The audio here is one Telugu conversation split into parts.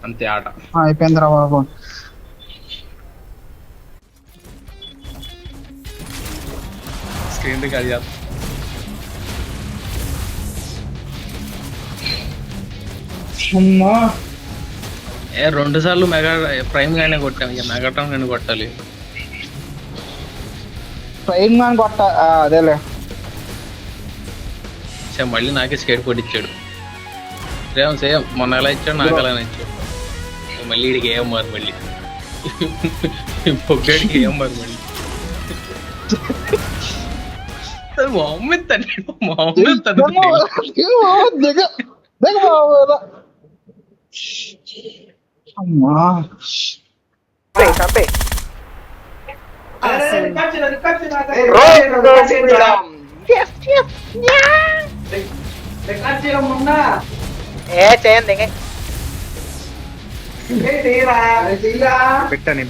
అంతే ఆట. అయిపోయిందిరా బాబు. స్క్రీన్ రికార్డ్ చేస్తా. అమ్మా 2 సార్లు మెగా ప్రైమ్ గానే కొట్టాం, ఇక మెగాటం నేను కొట్టాలి. ట్రైన్ మ్యాన్ కొట్ట అదేలే. మళ్ళీ నాకే స్కేట్ కొట్టించాడు. సేమ్ సేమ్ మొన్న ఎలా ఇచ్చాడు నాకు అలానే ఇచ్చాడు. మళ్ళీ ఇడికి ఏం మారు మళ్ళీ పొగ్గడికి ఏం మారు మళ్ళీ. మా అమ్మ అమ్మా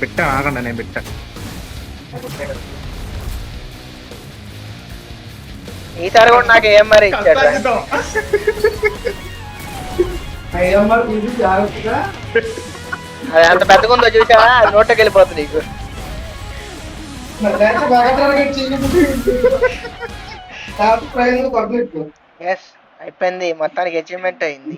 బిట్ట ఆగండి, నేను బిట్ట. ఈసారి కూడా నాకు ఏం మరి ఇచ్చాడు. అది అంత పెద్దగా ఉందో చూసావా, నోట్లోకి వెళ్ళిపోతుంది నీకు. ఎస్ అయిపోయింది, మొత్తానికి అచీవ్మెంట్ అయింది.